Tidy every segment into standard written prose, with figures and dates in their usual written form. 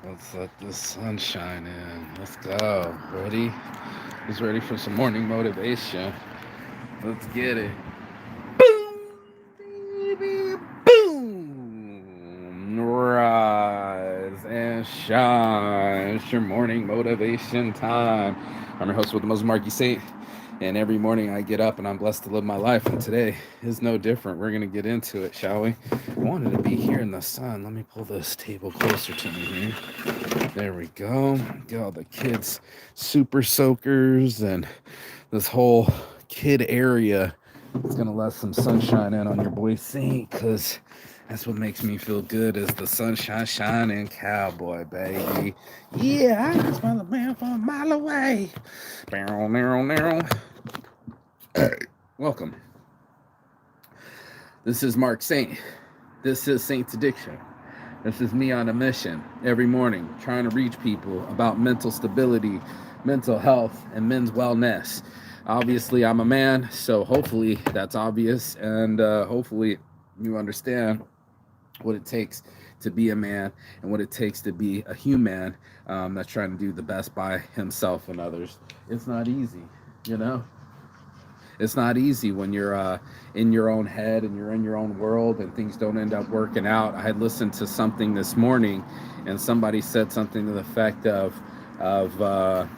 Let's let the sunshine in. Let's go. Ready? Who's ready for some morning motivation? Let's get it. Boom, baby, boom. Rise and shine. It's your morning motivation time. I'm your host with the most, Marky Saint. And every morning I get up and I'm blessed to live my life. And today is no different. We're going to get into it, shall we? I wanted to be here in the sun. Let me pull this table closer to me here. There we go. Get all the kids' super soakers and this whole kid area. It's gonna let some sunshine in on your boy Saint, cause that's what makes me feel good is the sunshine shining cowboy, baby. Yeah, I can smell the man from a mile away. Narrow, narrow, narrow. Welcome. This is Mark Saint. This is Saint's Addiction. This is me on a mission every morning trying to reach people about mental stability, mental health, and men's wellness. Obviously, I'm a man, so hopefully that's obvious, and hopefully you understand what it takes to be a man and what it takes to be a human that's trying to do the best by himself and others. It's not easy, you know? It's not easy when you're in your own head and you're in your own world and things don't end up working out. I had listened to something this morning, and somebody said something to the effect of the,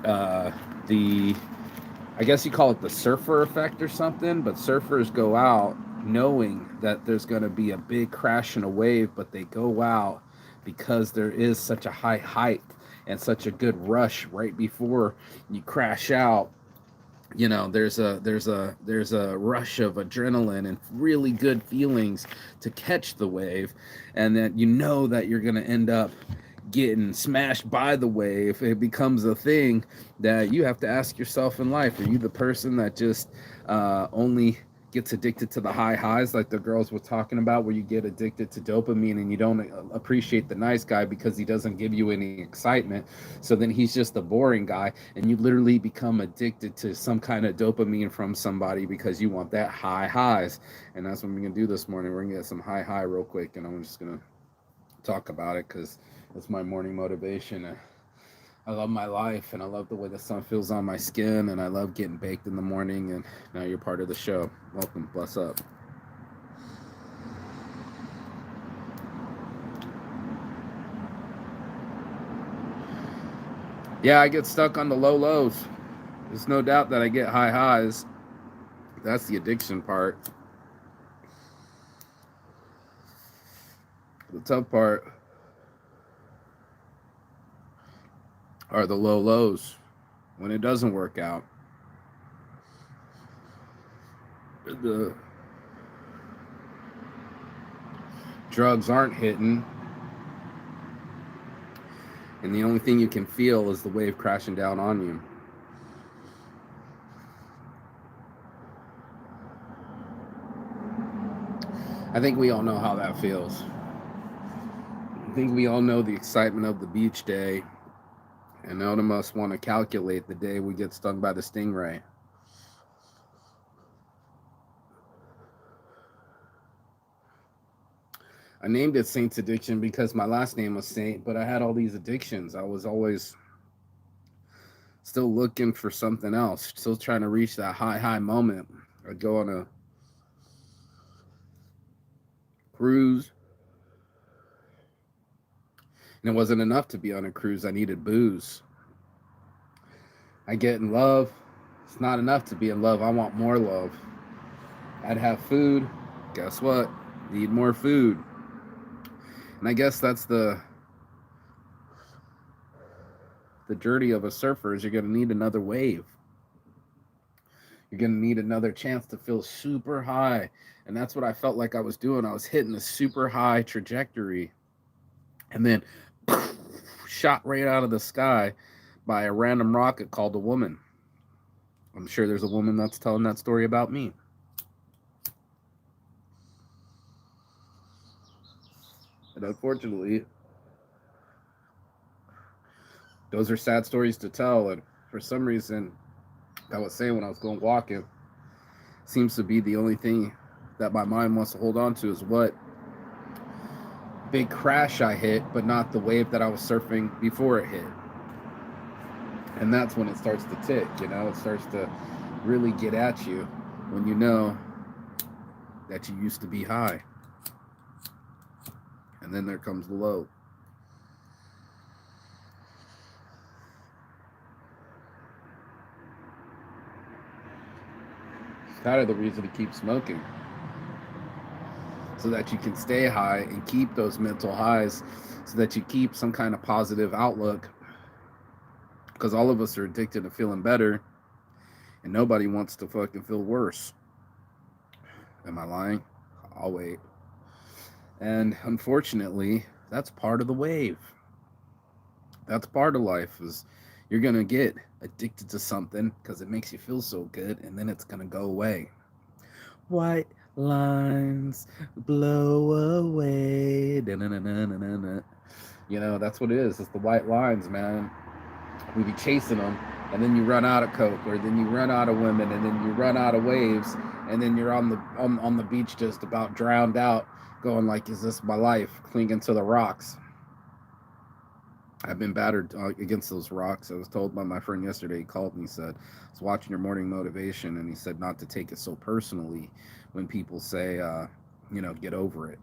I guess you call it the surfer effect or something. But surfers go out knowing that there's going to be a big crash and a wave, but they go out because there is such a high height and such a good rush right before you crash out. There's a rush of adrenaline and really good feelings to catch the wave, and that you know that you're going to end up getting smashed by the wave. It becomes a thing that you have to ask yourself in life. Are you the person that just only gets addicted to the high highs, like the girls were talking about, where you get addicted to dopamine and you don't appreciate the nice guy because he doesn't give you any excitement? So then he's just a boring guy, and you literally become addicted to some kind of dopamine from somebody because you want that high highs. And that's what we're gonna do this morning. We're gonna get some high real quick, and I'm just gonna talk about it because it's my morning motivation. I love my life, and I love the way the sun feels on my skin, and I love getting baked in the morning. And now you're part of the show. Welcome. Bless up. Yeah, I get stuck on the low lows. There's no doubt that I get high highs. That's the addiction part. The tough part are the low lows when it doesn't work out. The drugs aren't hitting, and the only thing you can feel is the wave crashing down on you. I think we all know how that feels. I think we all know the excitement of the beach day, and none of us want to calculate the day we get stung by the stingray. I named it Saint's Addiction because my last name was Saint, but I had all these addictions. I was always still looking for something else, still trying to reach that high moment. I'd go on a cruise, and it wasn't enough to be on a cruise. I needed booze. I get in love. It's not enough to be in love. I want more love. I'd have food. Guess what? Need more food. And I guess that's the journey of a surfer is you're going to need another wave. You're going to need another chance to feel super high. And that's what I felt like I was doing. I was hitting a super high trajectory and then shot right out of the sky by a random rocket called a woman. I'm sure there's a woman that's telling that story about me. And unfortunately, those are sad stories to tell. And for some reason, I was saying when I was going walking, seems to be the only thing that my mind wants to hold on to is what big crash I hit, but not the wave that I was surfing before it hit. And that's when it starts to tick, it starts to really get at you when you know that you used to be high. And then there comes the low. It's kind of the reason to keep smoking, so that you can stay high and keep those mental highs, so that you keep some kind of positive outlook. Because all of us are addicted to feeling better, and nobody wants to fucking feel worse. Am I lying? I'll wait. And unfortunately, that's part of the wave. That's part of life, is you're going to get addicted to something because it makes you feel so good, and then it's going to go away. White lines blow away. Da-na-na-na-na-na. That's what it is. It's the white lines, man. We be chasing them, and then you run out of coke, or then you run out of women, and then you run out of waves, and then you're on the beach just about drowned out, going like, "Is this my life?" Clinging to the rocks. I've been battered against those rocks. I was told by my friend yesterday. He called me, said, "I was watching your morning motivation," and he said not to take it so personally when people say, get over it.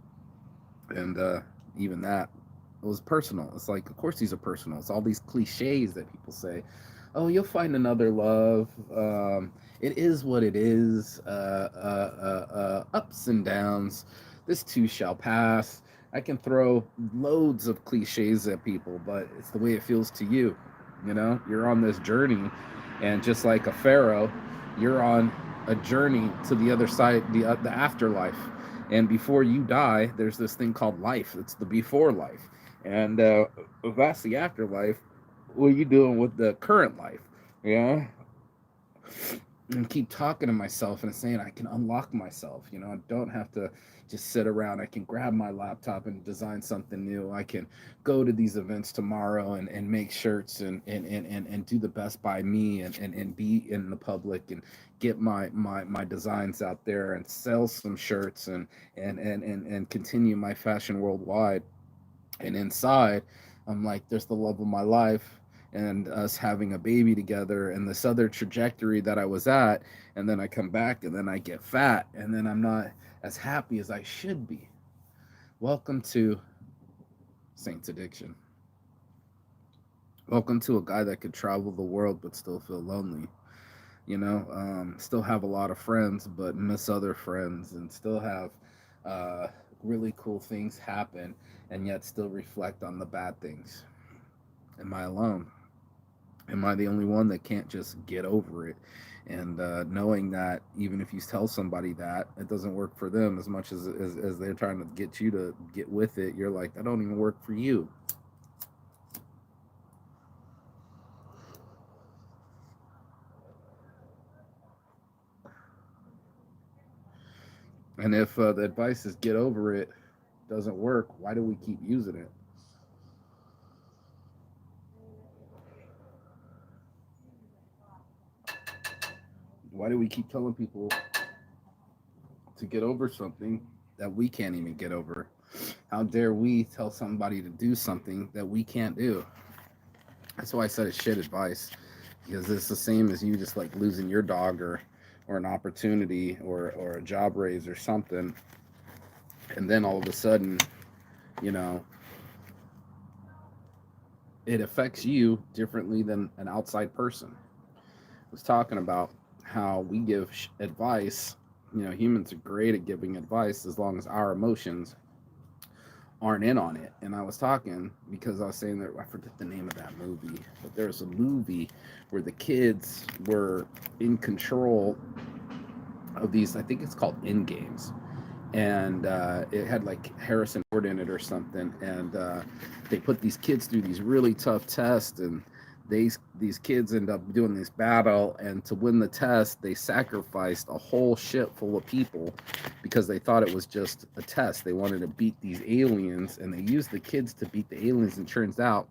And even that, it was personal. It's like, of course these are personal. It's all these cliches that people say. Oh, you'll find another love. It is what it is. Ups and downs. This too shall pass. I can throw loads of cliches at people, but it's the way it feels to you. You're on this journey, and just like a pharaoh, you're on a journey to the other side, the afterlife. And before you die, there's this thing called life. It's the before life, and if that's the afterlife, what are you doing with the current life? Yeah, and keep talking to myself and saying I can unlock myself. I don't have to just sit around. I can grab my laptop and design something new. I can go to these events tomorrow and make shirts and do the best by me and be in the public and get my designs out there and sell some shirts and continue my fashion worldwide. And inside, I'm like, there's the love of my life, and us having a baby together, and this other trajectory that I was at. And then I come back, and then I get fat, and then I'm not as happy as I should be. Welcome to Saint's Addiction. Welcome to a guy that could travel the world but still feel lonely. Still have a lot of friends but miss other friends, and still have uh, really cool things happen, and yet still reflect on the bad things. Am I alone? Am I the only one that can't just get over it? And knowing that even if you tell somebody that, it doesn't work for them as much as they're trying to get you to get with it, you're like, that don't even work for you. And if the advice is get over it doesn't work, why do we keep using it? Why do we keep telling people to get over something that we can't even get over? How dare we tell somebody to do something that we can't do? That's why I said it's shit advice, because it's the same as you just like losing your dog, or an opportunity, or a job raise or something, and then all of a sudden, you know, it affects you differently than an outside person. I was talking about how we give advice. Humans are great at giving advice as long as our emotions aren't in on it. And I was talking because I was saying that I forget the name of that movie, but there's a movie where the kids were in control of these. I think it's called In Games, and it had like Harrison Ford in it or something. And they put these kids through these really tough tests, and these kids end up doing this battle, and to win the test they sacrificed a whole ship full of people because they thought it was just a test. They wanted to beat these aliens, and they used the kids to beat the aliens, and turns out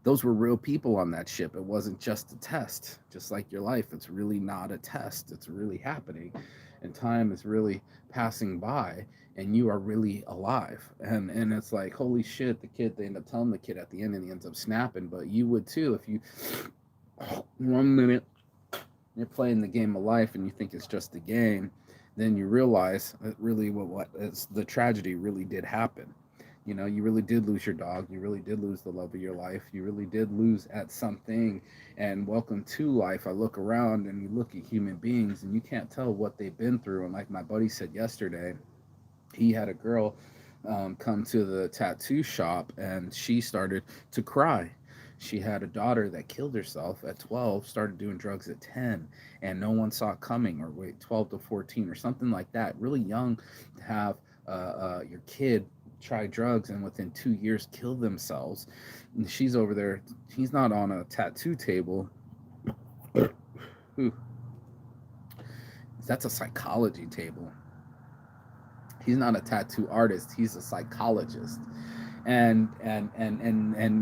those were real people on that ship. It wasn't just a test. Just like your life, it's really not a test, it's really happening. and time is really passing by, and you are really alive. And it's like, holy shit, the kid, they end up telling the kid at the end, and he ends up snapping. But you would too if you 1 minute you're playing the game of life and you think it's just a game, then you realize that really what it's the tragedy really did happen. You know, you really did lose your dog, you really did lose the love of your life, you really did lose at something. And welcome to life. I look around and you look at human beings and you can't tell what they've been through. And like my buddy said yesterday, he had a girl come to the tattoo shop and she started to cry. She had a daughter that killed herself at 12, started doing drugs at 10, and no one saw it coming, or wait, 12 to 14, or something like that. Really young to have your kid try drugs and within 2 years kill themselves. And she's over there, he's not on a tattoo table. Ooh, that's a psychology table. He's not a tattoo artist, he's a psychologist. And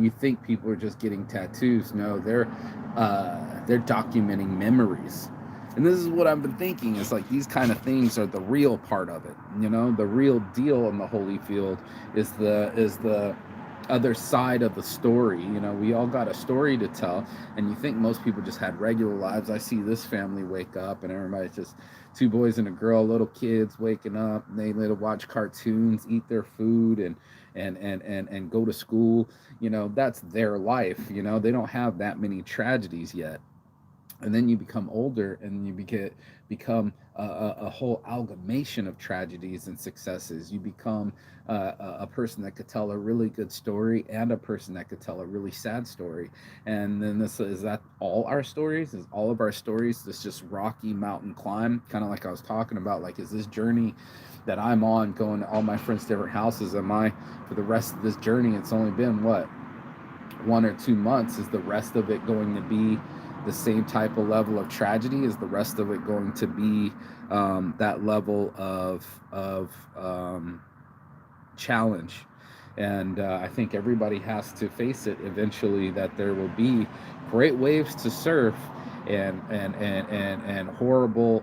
you think people are just getting tattoos. No, they're documenting memories. And this is what I've been thinking, is like these kind of things are the real part of it. You know, the real deal in the holy field is the other side of the story. You know, we all got a story to tell, and you think most people just had regular lives. I see this family wake up and everybody's just two boys and a girl, little kids waking up, and they let them watch cartoons, eat their food, and go to school. You know, that's their life. You know, they don't have that many tragedies yet. And then you become older and you become a whole amalgamation of tragedies and successes. You become a person that could tell a really good story and a person that could tell a really sad story. And then this is that all our stories? Is all of our stories this just rocky mountain climb? Kind of like I was talking about, like, is this journey that I'm on, going to all my friends' different houses, am I, for the rest of this journey, it's only been what, 1 or 2 months, is the rest of it going to be the same type of level of tragedy? Is the rest of it going to be that level of challenge? And I think everybody has to face it eventually, that there will be great waves to surf, and horrible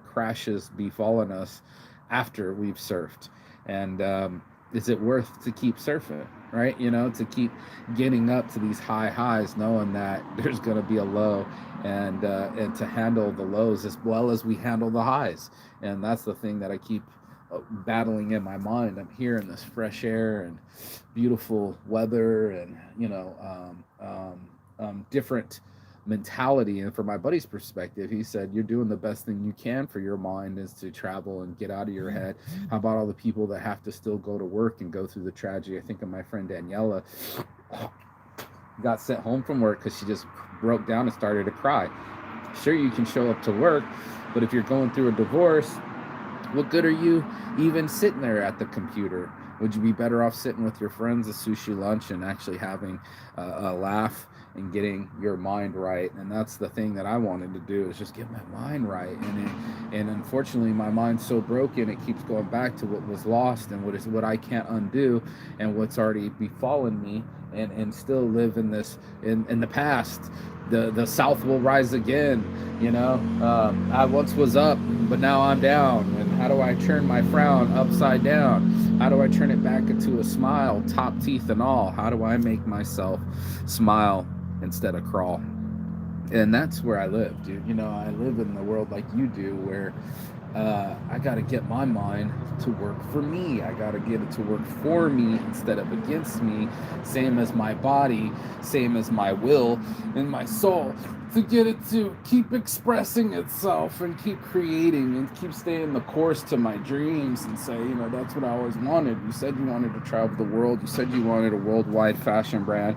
crashes befalling us after we've surfed. And is it worth to keep surfing, right? You know, to keep getting up to these high highs, knowing that there's going to be a low, and to handle the lows as well as we handle the highs. And that's the thing that I keep battling in my mind. I'm here in this fresh air and beautiful weather, and different mentality. And from my buddy's perspective, he said, you're doing the best thing you can for your mind, is to travel and get out of your head. How about all the people that have to still go to work and go through the tragedy? I think of my friend Daniela, got sent home from work because she just broke down and started to cry. Sure, you can show up to work, but if you're going through a divorce, what good are you even sitting there at the computer? Would you be better off sitting with your friends at sushi lunch and actually having a laugh and getting your mind right? And that's the thing that I wanted to do, is just get my mind right. And unfortunately, my mind's so broken, it keeps going back to what was lost and what I can't undo, and what's already befallen me, and still live in this in the past. The South will rise again. You know, I once was up, but now I'm down. And how do I turn my frown upside down? How do I turn it back into a smile, top teeth and all? How do I make myself smile instead of crawl? And that's where I live, dude. You know, I live in the world like you do, where I got to get my mind to work for me. I got to get it to work for me instead of against me. Same as my body, same as my will and my soul, to get it to keep expressing itself and keep creating and keep staying the course to my dreams, and say, you know, that's what I always wanted. You said you wanted to travel the world. You said you wanted a worldwide fashion brand.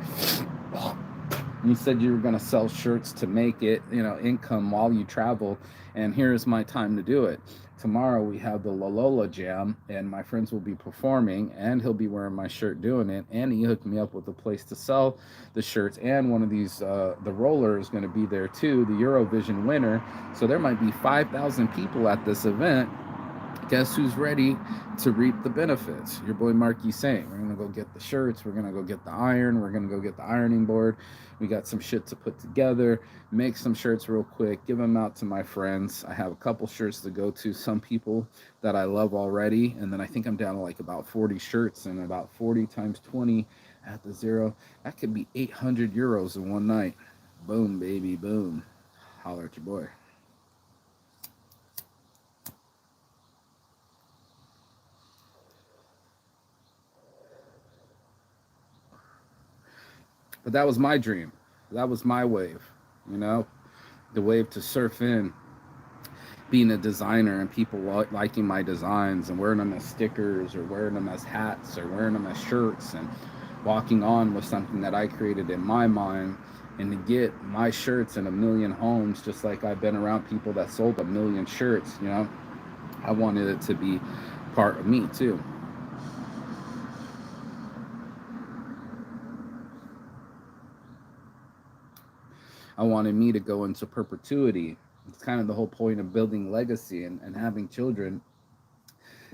You said you were going to sell shirts to make it, you know, income while you travel. And here's my time to do it. Tomorrow we have the La Lola Jam, and my friends will be performing, and he'll be wearing my shirt doing it. And he hooked me up with a place to sell the shirts, and one of these, the roller is going to be there too, the Eurovision winner. So there might be 5,000 people at this event. guess who's ready to reap the benefits? Your boy Marky saying, we're gonna go get the shirts, we're gonna go get the iron, we're gonna go get the ironing board. We got some shit to put together, make some shirts real quick, give them out to my friends. I have a couple shirts to go to some people that I love already, and then I think I'm down to like about 40 shirts, and about 40 times 20 at the zero, that could be 800 euros in one night. Boom, baby, boom. Holler at your boy. But that was my dream. That was my wave, you know, the wave to surf in, being a designer and people liking my designs and wearing them as stickers or wearing them as hats or wearing them as shirts and walking on with something that I created in my mind, and to get my shirts in a million homes, just like I've been around people that sold a million shirts, you know, I wanted it to be part of me too. I wanted me to go into perpetuity. It's kind of the whole point of building legacy and having children,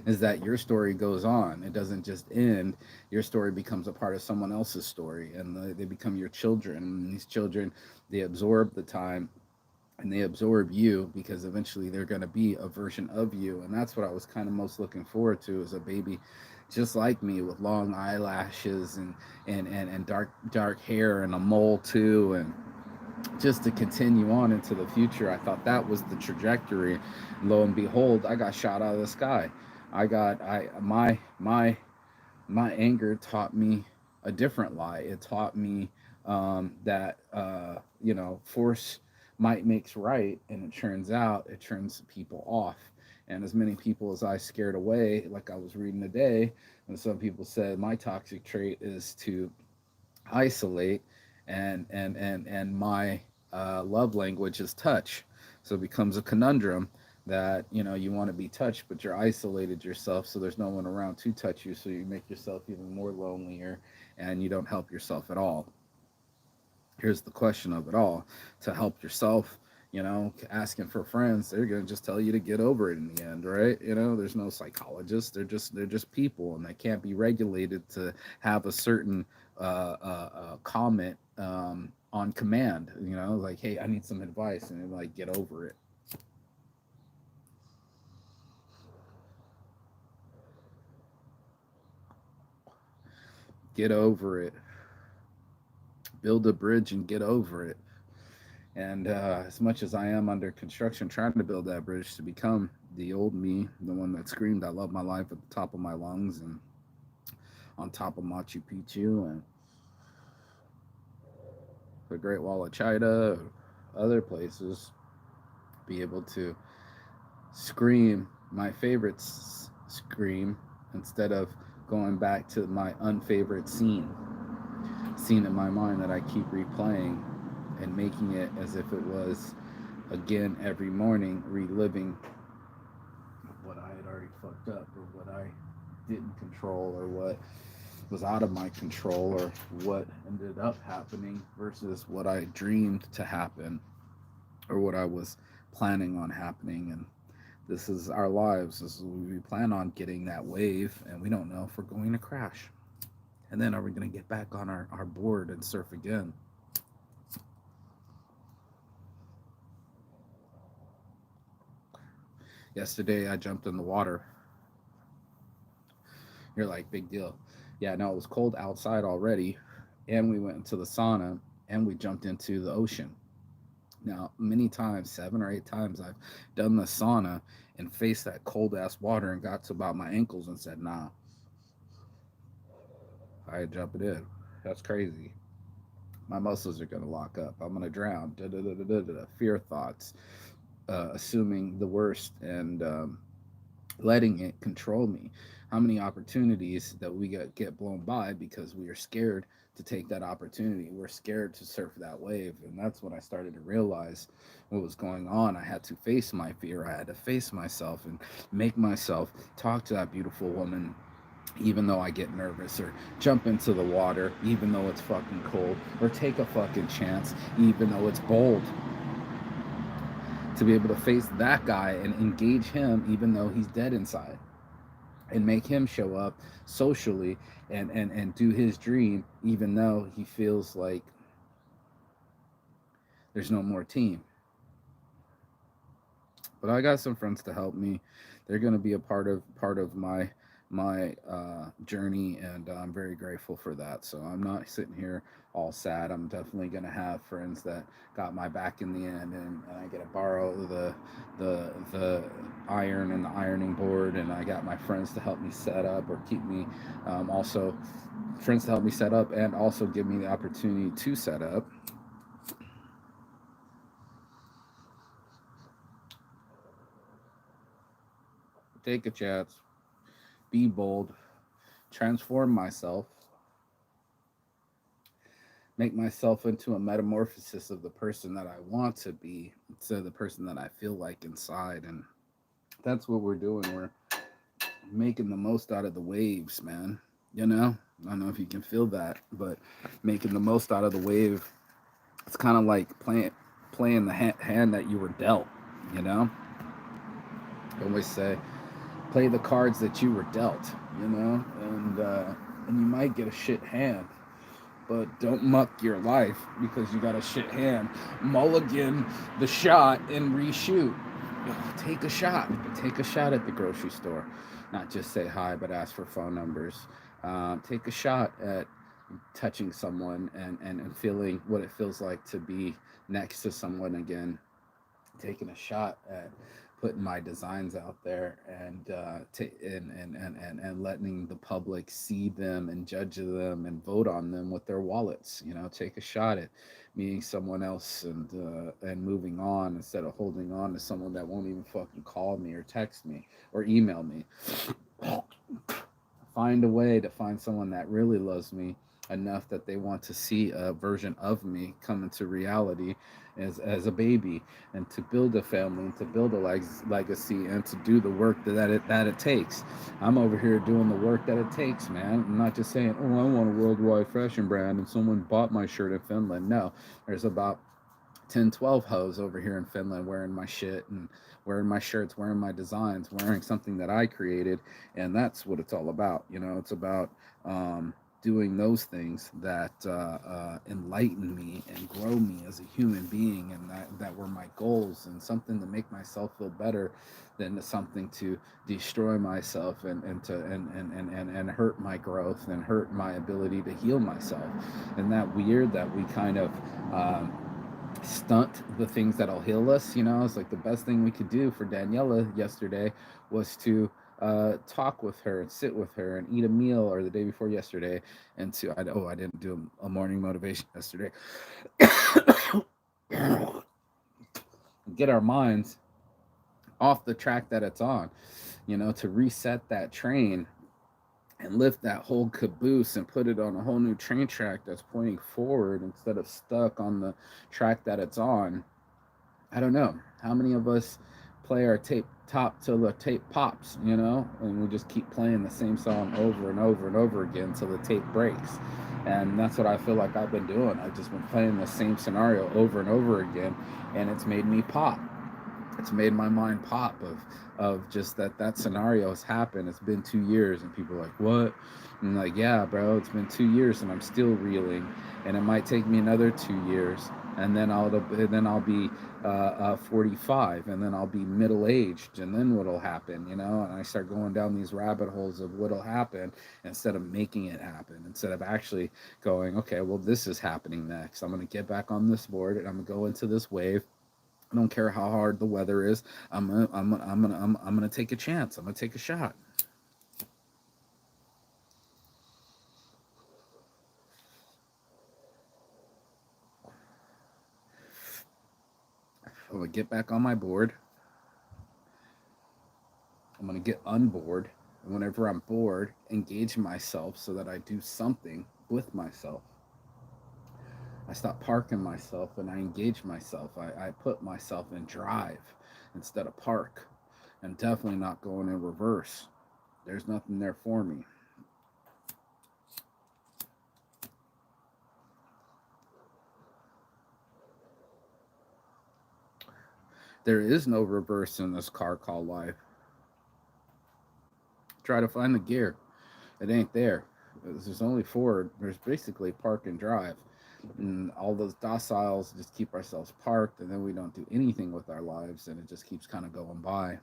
is that your story goes on. It doesn't just end. Your story becomes a part of someone else's story, and they become your children. And these children, they absorb the time and they absorb you, because eventually they're going to be a version of you. And that's what I was kind of most looking forward to, as a baby just like me, with long eyelashes and dark hair and a mole too, and just to continue on into the future. I thought that was the trajectory. Lo and behold, I got shot out of the sky. My anger taught me a different lie. It taught me that force might makes right, and it turns out it turns people off. And as many people as I scared away, like I was reading today, and some people said my toxic trait is to isolate, and my love language is touch. So it becomes a conundrum that you want to be touched, but you're isolated yourself, so there's no one around to touch you, so you make yourself even more lonelier, and you don't help yourself at all. Here's the question of it all: to help yourself, asking for friends, they're going to just tell you to get over it in the end, right? There's no psychologists. They're just people, and they can't be regulated to have a certain comment on command, like, hey, I need some advice, and they're like, get over it. Get over it. Build a bridge and get over it. And as much as I am under construction trying to build that bridge to become the old me, the one that screamed I love my life at the top of my lungs and on top of Machu Picchu and the Great Wall of China, other places, be able to scream my favorite scream instead of going back to my unfavorite scene in my mind that I keep replaying and making it as if it was again every morning, reliving what I had already fucked up, or what I didn't control, or what was out of my control, or what ended up happening versus what I dreamed to happen, or what I was planning on happening. And this is our lives. This is, we plan on getting that wave, and we don't know if we're going to crash. And then are we going to get back on our board and surf again? Yesterday, I jumped in the water. You're like, big deal. Yeah, no, it was cold outside already. And we went into the sauna, and we jumped into the ocean. Now, many times, 7 or 8 times, I've done the sauna and faced that cold ass water and got to about my ankles and said, nah, I ain't jumping in. That's crazy. My muscles are going to lock up. I'm going to drown. Fear thoughts, assuming the worst, and letting it control me. How many opportunities that we get blown by because we are scared to take that opportunity. We're scared to surf that wave. And that's when I started to realize what was going on. I had to face my fear. I had to face myself and make myself talk to that beautiful woman, even though I get nervous, or jump into the water, even though it's fucking cold, or take a fucking chance, even though it's bold. to be able to face that guy and engage him even though he's dead inside, and make him show up socially and do his dream even though he feels like there's no more team. But I got some friends to help me. They're going to be a part of my journey, and I'm very grateful for that. So I'm not sitting here all sad. I'm definitely going to have friends that got my back in the end, and I get to borrow the iron and the ironing board, and I got my friends to help me set up or keep me, also friends to help me set up and also give me the opportunity to set up. Take a chance, be bold, transform myself, make myself into a metamorphosis of the person that I want to be instead of the person that I feel like inside. And that's what we're doing. We're making the most out of the waves, man. You know, I don't know if you can feel that, but making the most out of the wave. It's kind of like playing the hand that you were dealt. You know, I always say, play the cards that you were dealt. You know, and you might get a shit hand, but don't muck your life because you got a shit hand. Mulligan the shot and reshoot. Take a shot. Take a shot at the grocery store. Not just say hi, but ask for phone numbers. Take a shot at touching someone and feeling what it feels like to be next to someone again. Taking a shot at putting my designs out there and letting the public see them and judge them and vote on them with their wallets. You know, take a shot at meeting someone else and moving on instead of holding on to someone that won't even fucking call me or text me or email me. Find a way to find someone that really loves me enough that they want to see a version of me come into reality as a baby, and to build a family and to build a legacy and to do the work that it takes. I'm over here doing the work that it takes, man. I'm not just saying, oh, I want a worldwide fashion brand and someone bought my shirt in Finland. No, there's about 10, 12 hoes over here in Finland wearing my shit and wearing my shirts, wearing my designs, wearing something that I created. And that's what it's all about. You know, it's about doing those things that enlighten me and grow me as a human being. And that were my goals, and something to make myself feel better than something to destroy myself and hurt my growth and hurt my ability to heal myself. And that weird that we kind of stunt the things that'll heal us. You know, it's like the best thing we could do for Daniela yesterday was to talk with her and sit with her and eat a meal, or the day before yesterday, and I didn't do a morning motivation yesterday. Get our minds off the track that it's on, you know, to reset that train and lift that whole caboose and put it on a whole new train track that's pointing forward instead of stuck on the track that it's on. I don't know how many of us play our tape top till the tape pops, you know, and we just keep playing the same song over and over and over again until the tape breaks. And that's what I feel like I've been doing. I've just been playing the same scenario over and over again, and it's made me pop. It's made my mind pop of just that scenario has happened. It's been 2 years, and people are like, what? And I'm like, yeah, bro, it's been 2 years and I'm still reeling, and it might take me another 2 years, and then I'll be 45, and then I'll be middle aged, and then what'll happen, you know? And I start going down these rabbit holes of what'll happen instead of making it happen, instead of actually going, okay, well, this is happening next. I'm gonna get back on this board and I'm gonna go into this wave. I don't care how hard the weather is. I'm gonna take a chance. I'm gonna take a shot. I'm gonna get back on my board. I'm gonna get unboard. And whenever I'm bored, engage myself so that I do something with myself. I stop parking myself and I engage myself. I put myself in drive instead of park. And definitely not going in reverse. There's nothing there for me. There is no reverse in this car called life. Try to find the gear. It ain't there. There's only forward. There's basically park and drive. And all those dociles just keep ourselves parked, and then we don't do anything with our lives, and it just keeps kind of going by.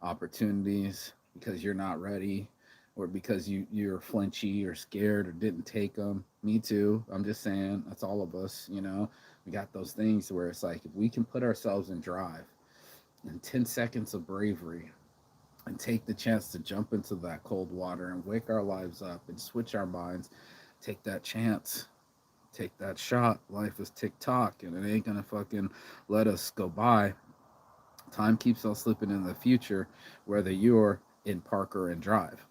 Opportunities because you're not ready, or because you're flinchy or scared or didn't take them. Me too. I'm just saying that's all of us. We got those things where it's like if we can put ourselves in drive in 10 seconds of bravery and take the chance to jump into that cold water and wake our lives up and switch our minds, take that chance, take that shot. Life is tick tock, and it ain't gonna fucking let us go by. Time keeps on slipping in the future, whether you're in park or in drive.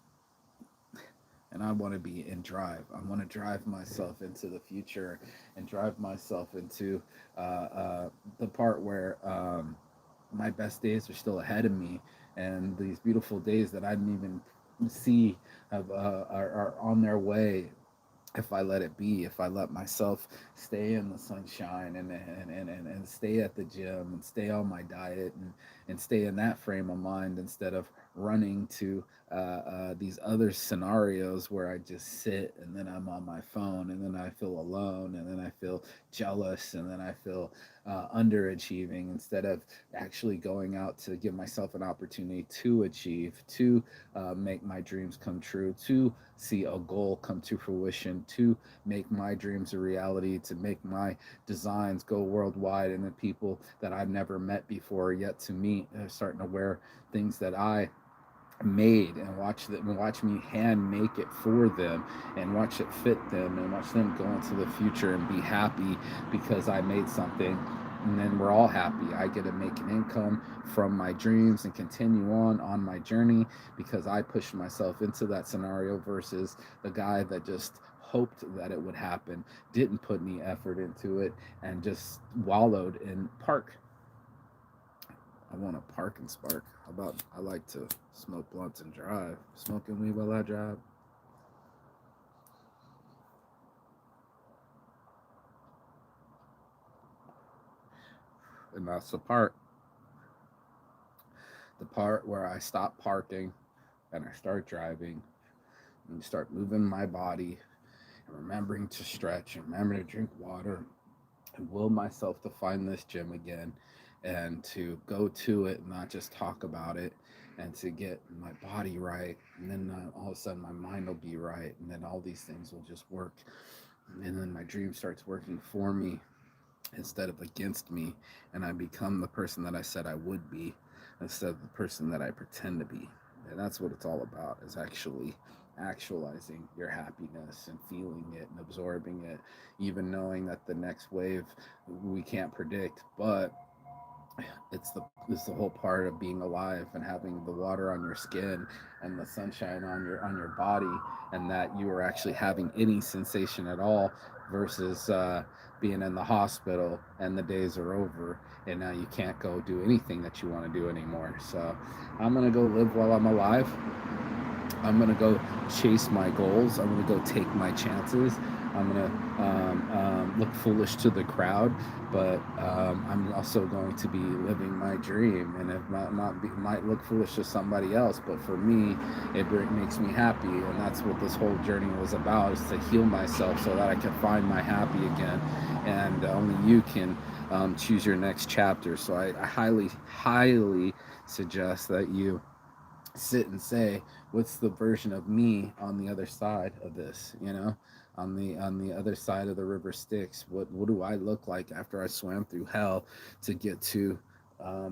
And I want to be in drive. I want to drive myself into the future and drive myself into the part where my best days are still ahead of me, and these beautiful days that I didn't even see are on their way if I let it be, if I let myself stay in the sunshine and stay at the gym and stay on my diet and stay in that frame of mind instead of running to these other scenarios where I just sit and then I'm on my phone and then I feel alone and then I feel jealous and then I feel underachieving instead of actually going out to give myself an opportunity to achieve, to make my dreams come true, to see a goal come to fruition, to make my dreams a reality, to make my designs go worldwide, and the people that I've never met before yet to meet are starting to wear things that I made, and watch me hand make it for them and watch it fit them and watch them go into the future and be happy because I made something. And then we're all happy. I get to make an income from my dreams and continue on my journey because I pushed myself into that scenario versus the guy that just hoped that it would happen, didn't put any effort into it, and just wallowed in park. I want to park and spark. How about I like to smoke blunts and drive? Smoking weed while I drive. And that's the part where I stop parking and I start driving and start moving my body and remembering to stretch and remember to drink water and will myself to find this gym again and to go to it and not just talk about it and to get my body right, and then all of a sudden my mind will be right, and then all these things will just work, and then my dream starts working for me instead of against me, and I become the person that I said I would be instead of the person that I pretend to be. And that's what it's all about, is actually actualizing your happiness and feeling it and absorbing it, even knowing that the next wave we can't predict, but it's the whole part of being alive and having the water on your skin and the sunshine on your body, and that you are actually having any sensation at all versus being in the hospital and the days are over and now you can't go do anything that you want to do anymore. So I'm gonna go live while I'm alive. I'm gonna go chase my goals. I'm gonna go take my chances. I'm gonna look foolish to the crowd, but I'm also going to be living my dream. And it might look foolish to somebody else, but for me, it makes me happy, and that's what this whole journey was about: is to heal myself so that I can find my happy again. And only you can choose your next chapter. So I highly, highly suggest that you sit and say, what's the version of me on the other side of this, on the other side of the river Styx? What do I look like after I swam through hell to get to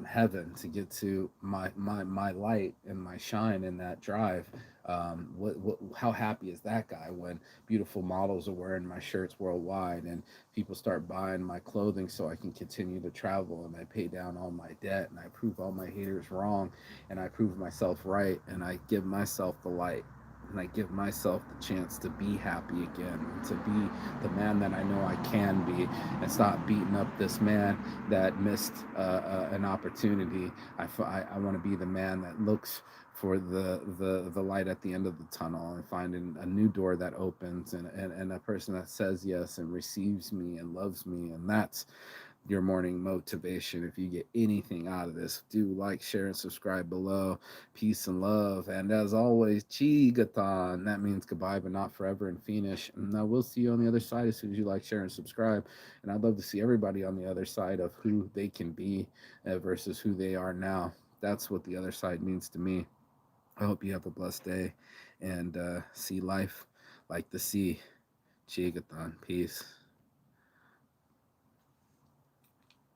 heaven, to get to my light and my shine in that drive? How happy is that guy when beautiful models are wearing my shirts worldwide and people start buying my clothing so I can continue to travel, and I pay down all my debt and I prove all my haters wrong and I prove myself right, and I give myself the light, and I give myself the chance to be happy again, and to be the man that I know I can be, and stop beating up this man that missed an opportunity. I want to be the man that looks for the light at the end of the tunnel and finding a new door that opens, and a person that says yes and receives me and loves me, and your morning motivation. If you get anything out of this, do like, share, and subscribe below. Peace and love. And as always, Chigathon. That means goodbye, but not forever in Finnish. And I will see you on the other side as soon as you like, share, and subscribe. And I'd love to see everybody on the other side of who they can be versus who they are now. That's what the other side means to me. I hope you have a blessed day and see life like the sea. Chigathon. Peace.